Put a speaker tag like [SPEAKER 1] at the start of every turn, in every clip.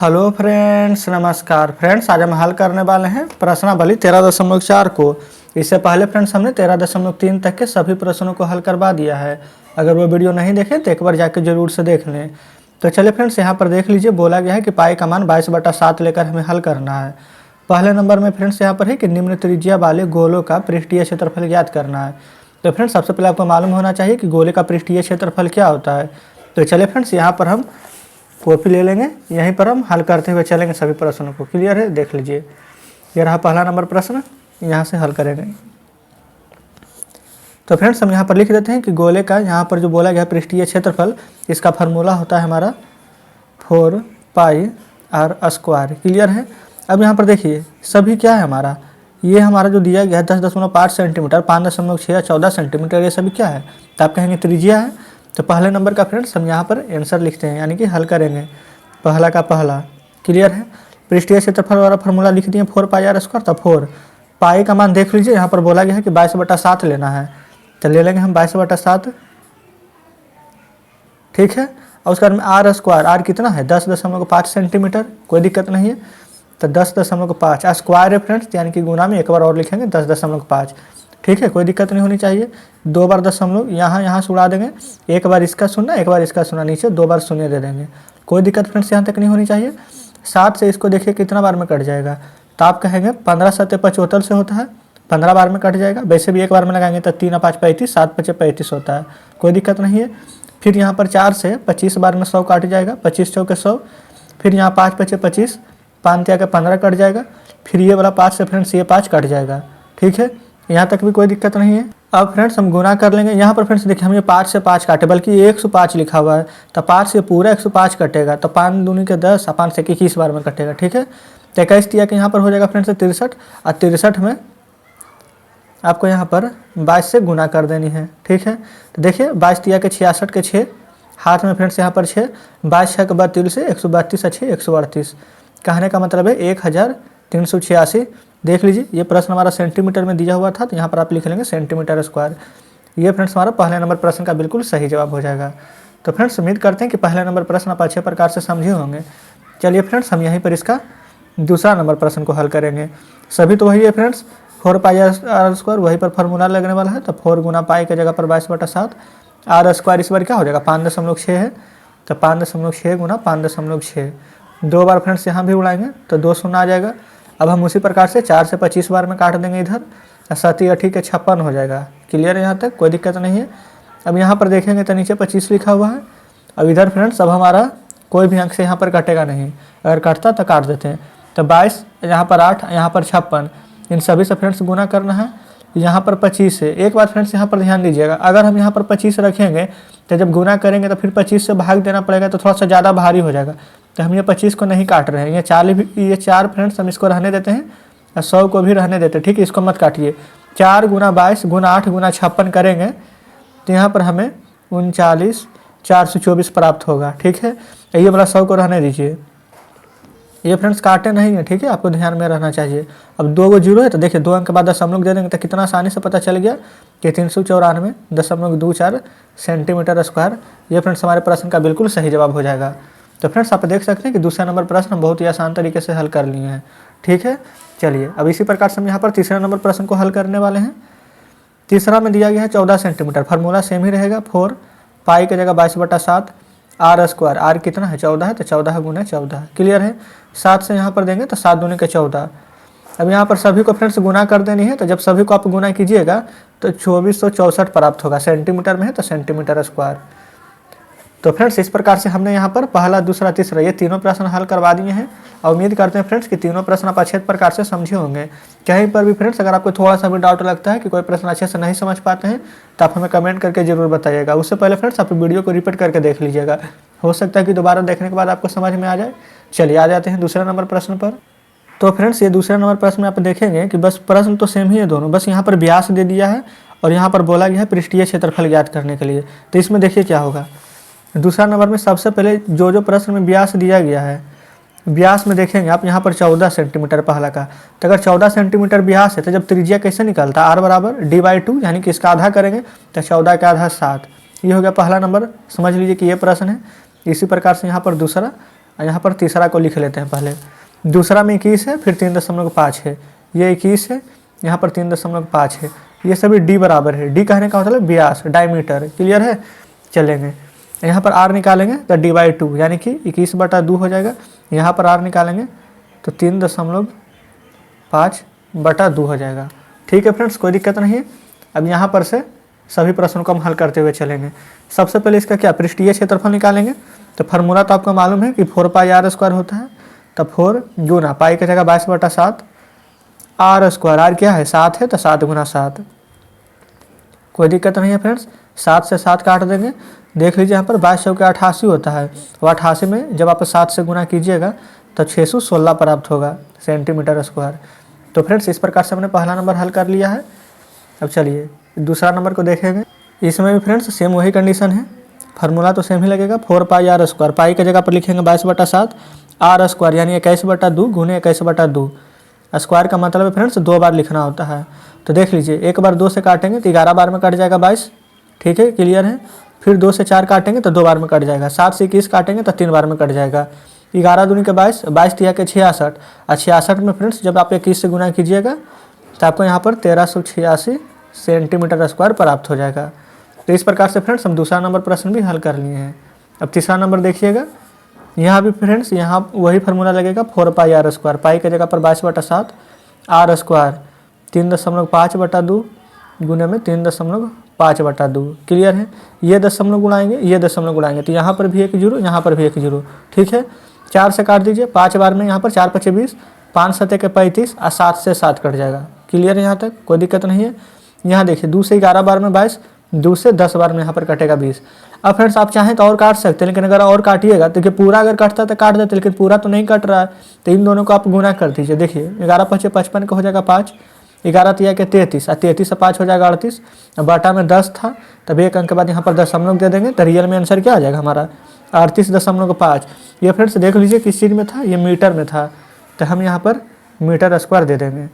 [SPEAKER 1] Hello friends, नमस्कार friends. आज हम हल करने वाले हैं प्रश्नावली 13.4 को। इससे पहले फ्रेंड्स हमने 13.3 तक के सभी प्रश्नों को हल करवा दिया है। अगर वो वीडियो नहीं देखें तो एक बार जाकर जरूर से देख लें। तो चलिए फ्रेंड्स, यहाँ पर देख लीजिए, बोला गया है कि पाई का मान 22/7 लेकर हमें हल करना है। पहले नंबर में फ्रेंड्स यहाँ पर है कि निम्न त्रिज्या वाले गोलों का पृष्ठीय क्षेत्रफल ज्ञात करना है। तो फ्रेंड्स सबसे पहले आपको मालूम होना चाहिए कि गोले का पृष्ठीय क्षेत्रफल क्या होता है। तो चलिए फ्रेंड्स, यहाँ पर हम कॉपी ले लेंगे, यहीं पर हम हल करते हुए चलेंगे सभी प्रश्नों को। क्लियर है? देख लीजिए, ये रहा पहला नंबर प्रश्न, यहाँ से हल करेंगे। तो फ्रेंड्स हम यहाँ पर लिख देते हैं कि गोले का यहाँ पर जो बोला गया पृष्ठीय क्षेत्रफल, इसका फार्मूला होता है हमारा 4πr²। क्लियर है? अब यहाँ पर देखिए सभी क्या है हमारा, ये हमारा जो दिया गया है 10.5 सेंटीमीटर, 5.6 14 सेंटीमीटर, ये सभी क्या है? तो आप कहेंगे त्रिज्या है। तो पहले नंबर का फ्रेंड्स हम यहाँ पर आंसर लिखते हैं, यानी कि हल करेंगे पहला का पहला। क्लियर है? पृष्ठीय क्षेत्रफल वाला फार्मूला लिख दिए 4πr²। तो 4 पाई का मान देख लीजिए, यहाँ पर बोला गया है कि 22/7 लेना है, तो ले लेंगे हम 22/7। ठीक है? और उसके बाद में r², आर कितना है 10.5 सेंटीमीटर, कोई दिक्कत नहीं है। तो 10.5 स्क्वायर है फ्रेंड्स, यानी कि गुना में एक बार और लिखेंगे 10.5। ठीक है, कोई दिक्कत नहीं होनी चाहिए। 2 बार दशमलव यहाँ से उड़ा देंगे, एक बार इसका शून्य, एक बार इसका शून्य, नीचे 2 बार शून्य दे देंगे। कोई दिक्कत फ्रेंड्स यहाँ तक नहीं होनी चाहिए। 7 से इसको देखिए कितना बार में कट जाएगा, तो आप कहेंगे 15 7 75 से होता है, 15 बार में कट जाएगा। वैसे भी एक बार में लगाएंगे तो 3 5 35, 7 5 35 होता है, कोई दिक्कत नहीं है। फिर यहाँ पर 4 से 25 बार में 100 काट जाएगा, 25 चौके 100। फिर यहाँ 5 5 25, 5 3 15 कट जाएगा। फिर ये वाला 5 से फ्रेंड्स ये 5 कट जाएगा। ठीक है, यहाँ तक भी कोई दिक्कत नहीं है। अब फ्रेंड्स हम गुना कर लेंगे। यहाँ पर फ्रेंड्स देखिए, हम ये 5 से 5 काटे, बल्कि 105 लिखा हुआ है, तो 5 से पूरा 105 कटेगा, तो 5 दूनी के 10 और 5 से 21 बार में कटेगा। ठीक है, तो 21 दिया कि यहाँ पर हो जाएगा फ्रेंड्स 63, और 63 में आपको यहाँ पर 22 से गुना कर देनी है। ठीक है, तो देखिए 22 दिया के 66 के 6, हाथ में फ्रेंड्स यहाँ पर 6, 22 6 के 32 से 132 6 138, कहने का मतलब है 1386। देख लीजिए, ये प्रश्न हमारा सेंटीमीटर में दिया हुआ था, तो यहाँ पर आप लिख लेंगे सेंटीमीटर²। ये फ्रेंड्स हमारा पहले नंबर प्रश्न का बिल्कुल सही जवाब हो जाएगा। तो फ्रेंड्स उम्मीद करते हैं कि पहले नंबर प्रश्न आप अच्छे प्रकार से समझे होंगे। चलिए फ्रेंड्स हम यहीं पर इसका दूसरा नंबर प्रश्न को हल करेंगे। सभी तो वही है फ्रेंड्स, 4πr², वहीं पर फार्मूला लगने वाला है। तो 4 गुना पाई की जगह पर 22/7, r² इस बार क्या हो जाएगा 5.6 है, तो 5.6 गुना 5.6, 2 बार फ्रेंड्स यहाँ भी उड़ाएंगे तो 2 शून्य आ जाएगा। अब हम उसी प्रकार से 4 से 25 बार में काट देंगे इधर, 7 8 के 56 हो जाएगा। क्लियर है? यहाँ तक कोई दिक्कत नहीं है। अब यहाँ पर देखेंगे तो नीचे 25 लिखा हुआ है। अब इधर फ्रेंड्स अब हमारा कोई भी अंक से यहाँ पर कटेगा नहीं, अगर कटता तो काट देते हैं। तो 22, यहाँ पर 8, यहाँ पर 56, इन सभी से फ्रेंड्स गुना करना है। यहाँ पर 25 है। एक बात फ्रेंड्स यहाँ पर ध्यान दीजिएगा, अगर हम यहाँ पर 25 रखेंगे तो जब गुना करेंगे तो फिर 25 से भाग देना पड़ेगा, तो थोड़ा सा ज़्यादा भारी हो जाएगा। तो हम ये 25 को नहीं काट रहे हैं, ये 4 फ्रेंड्स हम इसको रहने देते हैं, और 100 को भी रहने देते हैं। ठीक है, इसको मत काटिए। 4 गुना 22 गुना 8 गुना 56 करेंगे तो यहाँ पर हमें 39 424 प्राप्त होगा। ठीक है, ये वाला 100 को रहने दीजिए, ये फ्रेंड्स काटे नहीं है। ठीक है, आपको ध्यान में रहना चाहिए। अब 2 जीरो है, तो देखिए 2 अंक के बाद दशमलव दे देंगे, तो कितना आसानी से पता चल गया कि 394.24 सेंटीमीटर²। ये फ्रेंड्स हमारे प्रश्न का बिल्कुल सही जवाब हो जाएगा। तो फ्रेंड्स आप देख सकते हैं कि दूसरा नंबर प्रश्न हम बहुत ही आसान तरीके से हल कर लिए हैं। ठीक है, चलिए अब इसी प्रकार से हम यहाँ पर तीसरा नंबर प्रश्न को हल करने वाले हैं। तीसरा में दिया गया है 14 सेंटीमीटर, फार्मूला सेम ही रहेगा, 4 पाई की जगह 22/7, r², आर कितना है 14 है, तो 14 गुना 14। क्लियर है? 7 से यहाँ पर देंगे तो 7 दूनी के 14। अब यहाँ पर सभी को फ्रेंड्स गुना कर देनी है, तो जब सभी को आप गुना कीजिएगा तो 2464 प्राप्त होगा। सेंटीमीटर में है तो सेंटीमीटर²। तो फ्रेंड्स इस प्रकार से हमने यहाँ पर पहला दूसरा तीसरा ये तीनों प्रश्न हल करवा दिए हैं, और उम्मीद करते हैं फ्रेंड्स कि तीनों प्रश्न आप अच्छे प्रकार से समझे होंगे। कहीं पर भी फ्रेंड्स अगर आपको थोड़ा सा भी डाउट लगता है कि कोई प्रश्न अच्छे से नहीं समझ पाते हैं, तो आप हमें कमेंट करके जरूर बताइएगा। उससे पहले फ्रेंड्स आप वीडियो को रिपीट करके देख लीजिएगा, हो सकता है कि दोबारा देखने के बाद आपको समझ में आ जाए। चलिए आ जाते हैं दूसरे नंबर प्रश्न पर। तो फ्रेंड्स ये दूसरे नंबर प्रश्न में आप देखेंगे कि बस प्रश्न तो सेम ही है दोनों, बस यहाँ पर व्यास दे दिया है और यहाँ पर बोला गया है पृष्ठीय क्षेत्रफल ज्ञात करने के लिए। तो इसमें देखिए क्या होगा, दूसरा नंबर में सबसे पहले जो प्रश्न में व्यास दिया गया है, व्यास में देखेंगे आप यहाँ पर 14 सेंटीमीटर पहला का। तो अगर 14 सेंटीमीटर व्यास है तो जब त्रिज्या कैसे निकलता है, r बराबर d/2, यानी कि इसका आधा करेंगे तो 14 का आधा 7। ये हो गया पहला नंबर, समझ लीजिए कि ये प्रश्न है। इसी प्रकार से यहाँ पर दूसरा और यहाँ पर तीसरा को लिख लेते हैं पहले। दूसरा में 21 है, फिर 3.5 है, ये 21 है, यहाँ पर 3.5 है, ये सभी डी बराबर है। डी कहने का मतलब व्यास, डायमीटर। क्लियर है? चलेंगे यहाँ पर आर निकालेंगे तो /2 यानी कि 21/2 हो जाएगा। यहाँ पर आर निकालेंगे तो 3.5/2 हो जाएगा। ठीक है फ्रेंड्स, कोई दिक्कत नहीं है। अब यहाँ पर से सभी प्रश्नों को हम हल करते हुए चलेंगे। सबसे पहले इसका क्या पृष्ठीय क्षेत्रफल निकालेंगे। तो फार्मूला तो आपको मालूम है कि 4πr² होता है। तो 4 गुना पाई की जगह 22/7 r²। आर क्या है? 7 है, तो 7 गुना 7। कोई दिक्कत नहीं है फ्रेंड्स, 7 से 7 काट देंगे। देख लीजिए यहाँ पर 22 चौके 88 होता है। और 88 में जब आप 7 से गुना कीजिएगा तो 616 प्राप्त होगा सेंटीमीटर²। तो फ्रेंड्स इस प्रकार से हमने पहला नंबर हल कर लिया है। अब चलिए दूसरा नंबर को देखेंगे। इसमें भी फ्रेंड्स सेम वही कंडीशन है, फार्मूला तो सेम ही लगेगा। 4πr², पाई की जगह पर लिखेंगे 22/7 r² यानी 21/2 गुने 21/2। स्क्वायर का मतलब है फ्रेंड्स 2 बार लिखना होता है। तो देख लीजिए, एक बार 2 से काटेंगे तो 11 बार में कट जाएगा 22। ठीक है, क्लियर है? फिर 2 से 4 काटेंगे तो 2 बार में कट जाएगा। 7 से 21 काटेंगे तो 3 बार में कट जाएगा। 11 दूनी के 22, 22 तिया के 66 और 66 में फ्रेंड्स जब आप 21 से गुना कीजिएगा तो आपको यहाँ पर 1386 सेंटीमीटर² प्राप्त हो जाएगा। तो इस प्रकार से फ्रेंड्स हम दूसरा नंबर प्रश्न भी हल कर लिए हैं। अब तीसरा नंबर देखिएगा। यहाँ भी फ्रेंड्स यहाँ वही फार्मूला लगेगा 4πr², पाई की जगह पर 22/7 r², 3.5/2 गुने में 3.5/2। क्लियर है? ये दशमलव गुणाएंगे, ये दशमलव गुणाएंगे तो यहाँ पर भी 1 जीरो, यहाँ पर भी 1 जीरो। ठीक है, 4 से काट दीजिए, 5 बार में यहाँ पर 4 × 5 = 20, 5 × 7 = 35 और 7 से 7 कट जाएगा। क्लियर है? यहाँ तक कोई दिक्कत नहीं है। यहाँ देखिए 2 से 11 बार में 22, 2 से 10 बार में यहाँ पर कटेगा 20। अब फ्रेंड्स आप चाहें तो और काट सकते हैं, लेकिन अगर और काटिएगा तो देखिए पूरा अगर कटता तो काट देते, लेकिन पूरा तो नहीं कट रहा है। तो इन दोनों को आप गुना कर दीजिए। देखिए 11 × 5 = 55 का हो जाएगा 5, 11 तिया के 33 और 33 से 5 हो जाएगा 38। बाटा में 10 था, तब 1 अंक के बाद यहाँ पर दशमलव दे देंगे तो रियल में आंसर क्या आ जाएगा हमारा 38.5। ये फ्रेंड्स देख लीजिए किस चीज़ में था, ये मीटर में था, तो हम यहाँ पर मीटर² दे देंगे।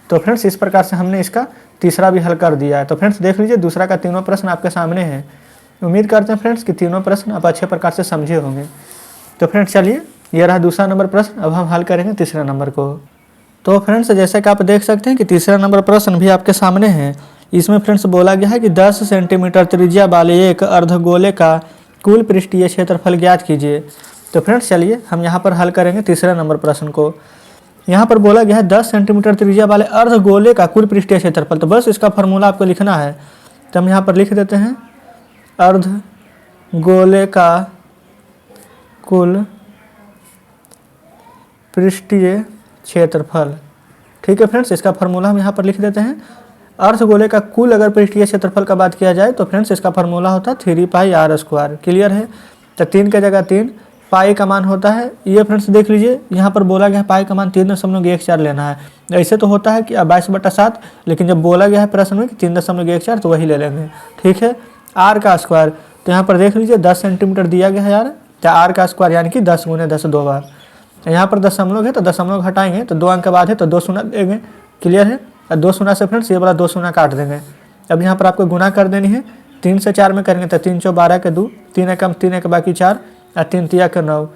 [SPEAKER 1] तो फ्रेंड्स इस प्रकार से हमने इसका तीसरा भी हल कर दिया है। तो फ्रेंड्स देख लीजिए दूसरा का तीनों प्रश्न आपके सामने हैं। उम्मीद करते हैं फ्रेंड्स कि तीनों प्रश्न आप अच्छे प्रकार से समझे होंगे। तो फ्रेंड्स चलिए, ये रहा दूसरा नंबर प्रश्न। अब हम हल करेंगे तीसरे नंबर को। तो फ्रेंड्स जैसे कि आप देख सकते हैं कि तीसरा नंबर प्रश्न भी आपके सामने है। इसमें फ्रेंड्स बोला गया है कि 10 सेंटीमीटर त्रिज्या वाले एक अर्धगोले का कुल पृष्ठीय क्षेत्रफल ज्ञात कीजिए। तो फ्रेंड्स चलिए हम यहाँ पर हल करेंगे तीसरे नंबर प्रश्न को। यहाँ पर बोला गया है 10 सेंटीमीटर त्रिज्या वाले अर्धगोले का कुल पृष्ठीय क्षेत्रफल। तो बस इसका फार्मूला आपको लिखना है। तो हम यहाँ पर लिख देते हैं अर्धगोले का कुल पृष्ठीय क्षेत्रफल। ठीक है फ्रेंड्स, इसका फार्मूला हम यहाँ पर लिख देते हैं। अर्धगोले का कुल अगर पृष्ठीय क्षेत्रफल का बात किया जाए तो फ्रेंड्स इसका फार्मूला होता है 3πr²। क्लियर है? तो 3 की जगह 3, पाई का मान होता है ये फ्रेंड्स देख लीजिए यहाँ पर बोला गया है पाई का मान 3.14 लेना है। ऐसे तो होता है कि 22/7, लेकिन जब बोला गया है प्रश्न में कि 3.14 तो वही ले लेंगे। ठीक है, आर का स्क्वायर। तो यहाँ पर देख लीजिए 10 सेंटीमीटर दिया गया है यार, तो आर का स्क्वायर यानी कि 10 × 10 2 बार। यहाँ पर दशमलव है तो दशमलव हटाएंगे तो 2 अंक के बाद है तो 2 शून्य देंगे। क्लियर है? 2 शून्य से फ्रेंड्स ये वाला 2 शून्य काट देंगे। अब यहाँ पर आपको गुना कर देनी है। 3 से 4 में करेंगे तो 3 × 4 = 12 के 2, 3 एकम 3 एक बाकी 4 और 3 तिया के 9।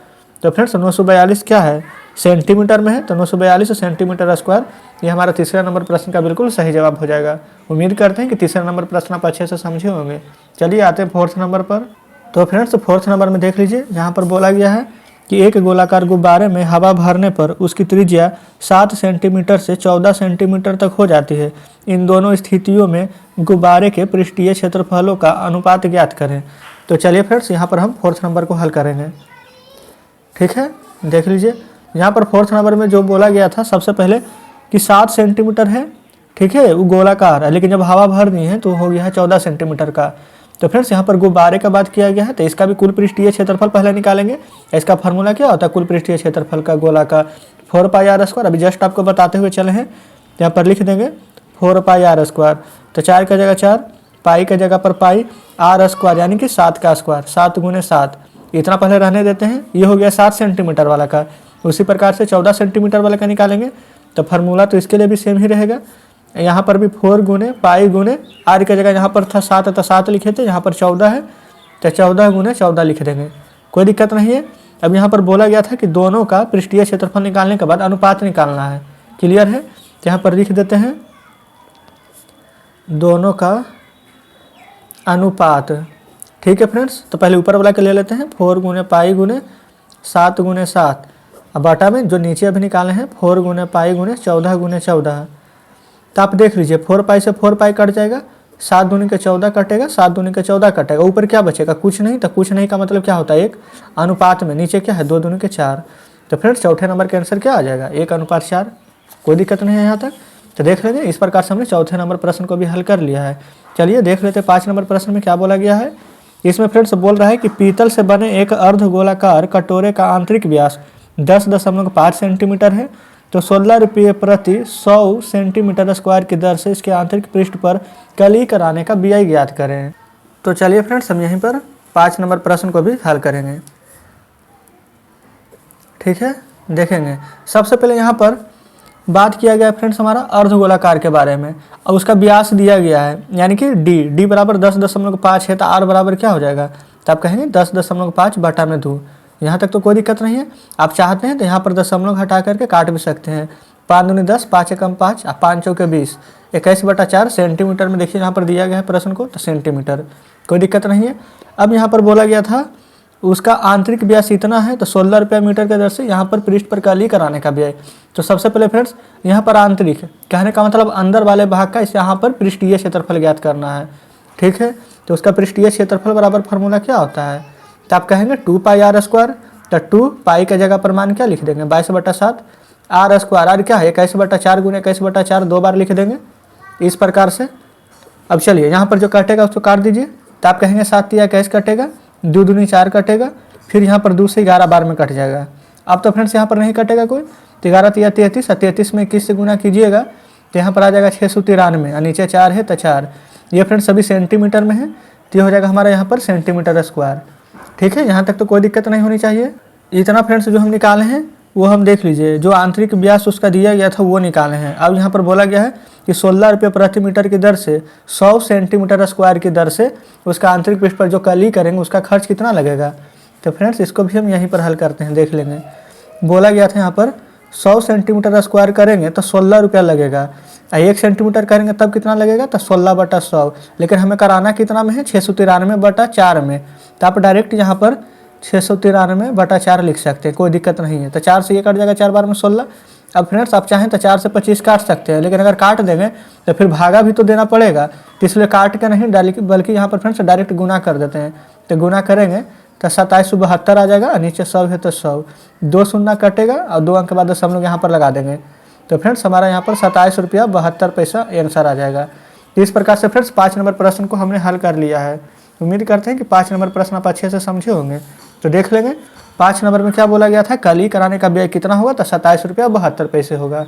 [SPEAKER 1] तो फ्रेंड्स 942 क्या है सेंटीमीटर में है, तो 942 सेंटीमीटर²। ये हमारा तीसरा नंबर प्रश्न का बिल्कुल सही जवाब हो जाएगा। उम्मीद करते हैं कि तीसरा नंबर प्रश्न आप अच्छे से समझे होंगे। चलिए आते हैं फोर्थ नंबर पर। तो फ्रेंड्स फोर्थ नंबर में देख लीजिए यहाँ पर बोला गया है कि एक गोलाकार गुब्बारे में हवा भरने पर उसकी त्रिज्या 7 सेंटीमीटर से 14 सेंटीमीटर तक हो जाती है। इन दोनों स्थितियों में गुब्बारे के पृष्ठीय क्षेत्रफलों का अनुपात ज्ञात करें। तो चलिए फ्रेंड्स यहाँ पर हम फोर्थ नंबर को हल करेंगे। ठीक है, देख लीजिए यहाँ पर फोर्थ नंबर में जो बोला गया था सबसे पहले कि 7 सेंटीमीटर है। ठीक है, वो गोलाकार है, लेकिन जब हवा भरनी है तो हो गया है 14 सेंटीमीटर का। तो फ्रेंड्स यहाँ पर गुब्बारे का बात किया गया है, तो इसका भी कुल पृष्ठीय क्षेत्रफल पहले निकालेंगे। इसका फार्मूला क्या होता है कुल पृष्ठीय क्षेत्रफल का गोला का 4πr²। अभी जस्ट आपको बताते हुए चले हैं, यहाँ पर लिख देंगे 4πr²। तो 4 की जगह 4, पाई की जगह पर पाई, r² यानी कि 7 का स्क्वायर, 7 × 7 इतना पहले रहने देते हैं। ये हो गया 7 सेंटीमीटर वाला का। उसी प्रकार से 14 सेंटीमीटर वाला का निकालेंगे तो फार्मूला तो इसके लिए भी सेम ही रहेगा। यहाँ पर भी 4 गुने पाई गुने आर की जगह यहाँ पर था 7 तो 7 लिखे थे, यहाँ पर 14 है तो 14 × 14 लिख देंगे। कोई दिक्कत नहीं है। अब यहाँ पर बोला गया था कि दोनों का पृष्ठीय क्षेत्रफल निकालने के बाद अनुपात निकालना है। क्लियर है? तो यहाँ पर लिख देते हैं दोनों का अनुपात। ठीक है फ्रेंड्स, तो पहले ऊपर वाला के ले लेते हैं 4 गुने पाई गुने 7 गुने 7। अब बाटा में जो नीचे अभी निकाले हैं 4 गुने पाई गुने 14 गुने 14। तो आप देख लीजिए 4 पाई से 4 पाई कट जाएगा, 7 दूनी के 14 कटेगा, 7 दूनी के 14 कटेगा, ऊपर क्या बचेगा? कुछ नहीं। तो कुछ नहीं का मतलब क्या होता है? एक अनुपात में नीचे क्या है? 2 दूनी के 4। तो फ्रेंड्स चौथे नंबर के आंसर क्या आ जाएगा? 1:4। कोई दिक्कत नहीं है यहाँ तक। तो देख लेंगे, इस प्रकार से हमने चौथे नंबर प्रश्न को भी हल कर लिया है। चलिए देख लेते हैं 5 नंबर प्रश्न में क्या बोला गया है। इसमें फ्रेंड्स बोल रहा है कि पीतल से बने एक अर्धगोलाकार कटोरे का आंतरिक व्यास 10.5 सेंटीमीटर है, तो 16 रुपये प्रति 100 सेंटीमीटर स्क्वायर की दर से इसके आंतरिक पृष्ठ पर कली कराने का व्यय ज्ञात करें। तो चलिए फ्रेंड्स हम यहीं पर 5 नंबर प्रश्न को भी हल करेंगे। ठीक है, देखेंगे सबसे पहले यहाँ पर बात किया गया फ्रेंड्स हमारा अर्धगोलाकार के बारे में, और उसका व्यास दिया गया है यानी कि डी बराबर 10.5 है, तो आर बराबर क्या हो जाएगा? तो आप कहेंगे 10.5 बटा में 2। यहाँ तक तो कोई दिक्कत नहीं है। आप चाहते हैं तो यहाँ पर दशमलव हटा करके काट भी सकते हैं। 5 दूनी 10, 5 एकम 5, 5 चौके 20, 21/4 सेंटीमीटर में देखिए यहाँ पर दिया गया है प्रश्न को, तो सेंटीमीटर, कोई दिक्कत नहीं है। अब यहाँ पर बोला गया था उसका आंतरिक व्यास इतना है, तो 16 रुपया मीटर के दर से यहाँ पर पृष्ठ पर कली कराने का व्यय। तो सबसे पहले फ्रेंड्स यहाँ पर आंतरिक कहने का मतलब अंदर वाले भाग का, इस यहाँ पर पृष्ठीय क्षेत्रफल ज्ञात करना है। ठीक है, तो उसका पृष्ठीय क्षेत्रफल बराबर फार्मूला क्या होता है? तो आप कहेंगे 2 पाई आर स्क्वायर। तो 2 पाई का जगह पर मान क्या लिख देंगे? 22/7। आर स्क्वायर, आर क्या है? 21/4 गुने 21/4 2 बार लिख देंगे इस प्रकार से। अब चलिए यहाँ पर जो कटेगा उसको काट दीजिए। तो आप कहेंगे 7 या 21 कटेगा, 2 दूनी 4 कटेगा, फिर यहाँ पर 2 से 11 बार में कट जाएगा। अब तो फ्रेंड्स यहाँ पर नहीं कटेगा कोई, तो 11 तिया 33, 33 में 21 से गुना कीजिएगा तो यहाँ पर आ जाएगा 693, और नीचे 4 है तो 4। ये फ्रेंड्स सभी सेंटीमीटर में है, तो ये हो जाएगा हमारा यहाँ पर सेंटीमीटर स्क्वायर। ठीक है, यहाँ तक तो कोई दिक्कत नहीं होनी चाहिए। इतना फ्रेंड्स जो हम निकाले हैं वो हम देख लीजिए, जो आंतरिक व्यास उसका दिया गया था वो निकाले हैं। अब यहाँ पर बोला गया है कि 16 रुपये प्रति मीटर की दर से 100 सेंटीमीटर स्क्वायर की दर से उसका आंतरिक पृष्ठ पर जो कली करेंगे उसका खर्च कितना लगेगा। तो फ्रेंड्स इसको भी हम यहीं पर हल करते हैं, देख लेंगे। बोला गया था यहाँ पर 100 सेंटीमीटर स्क्वायर करेंगे तो 16 रुपया लगेगा, 1 सेंटीमीटर करेंगे तब कितना लगेगा? तो 16/100। लेकिन हमें कराना कितना में है? 693/4 में। तो आप डायरेक्ट यहाँ पर 693/4 लिख सकते हैं, कोई दिक्कत नहीं है। तो 4 से ये कट जाएगा 4 बार में 16। अब फ्रेंड्स आप चाहें तो 4 से 25 काट सकते हैं, लेकिन अगर काट देंगे तो फिर भागा भी तो देना पड़ेगा, तो इसलिए काट के नहीं बल्कि यहाँ पर फ्रेंड्स डायरेक्ट गुना कर देते हैं। तो गुना करेंगे तो 27/72 आ जाएगा, नीचे 100 है तो 100, 2 शून्य कटेगा और 2 अंक के बाद हम लोग यहाँ पर लगा देंगे। तो फ्रेंड्स हमारा यहाँ पर 27.72 आंसर आ जाएगा। तो इस प्रकार से फ्रेंड्स 5 नंबर प्रश्न को हमने हल कर लिया है। उम्मीद करते हैं कि 5 नंबर प्रश्न आप अच्छे से समझे होंगे। तो देख लेंगे 5 नंबर में क्या बोला गया था, कली कराने का व्यय कितना होगा? तो 27.72 होगा।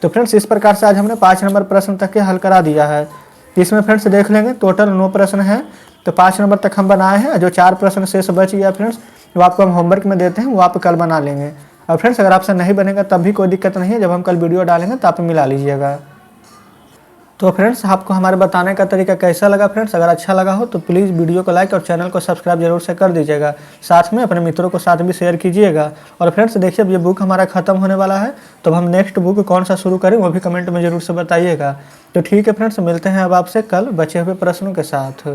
[SPEAKER 1] तो फ्रेंड्स इस प्रकार से आज हमने 5 नंबर प्रश्न तक के हल करा दिया है। इसमें फ्रेंड्स देख लेंगे टोटल 9 प्रश्न है, तो 5 नंबर तक हम बनाए हैं। जो 4 प्रश्न शेष बच गया फ्रेंड्स वो आपको हम होमवर्क में देते हैं, वो आप कल बना लेंगे। और फ्रेंड्स अगर आपसे नहीं बनेगा तब भी कोई दिक्कत नहीं है, जब हम कल वीडियो डालेंगे तो आप मिला लीजिएगा। तो फ्रेंड्स आपको हमारे बताने का तरीका कैसा लगा फ्रेंड्स? अगर अच्छा लगा हो तो प्लीज़ वीडियो को लाइक और चैनल को सब्सक्राइब जरूर से कर दीजिएगा। साथ में अपने मित्रों को साथ भी शेयर कीजिएगा। और फ्रेंड्स देखिए अब ये बुक हमारा ख़त्म होने वाला है, तो हम नेक्स्ट बुक कौन सा शुरू करें वो भी कमेंट में ज़रूर से बताइएगा। तो ठीक है फ्रेंड्स, मिलते हैं अब आपसे कल बचे हुए प्रश्नों के साथ।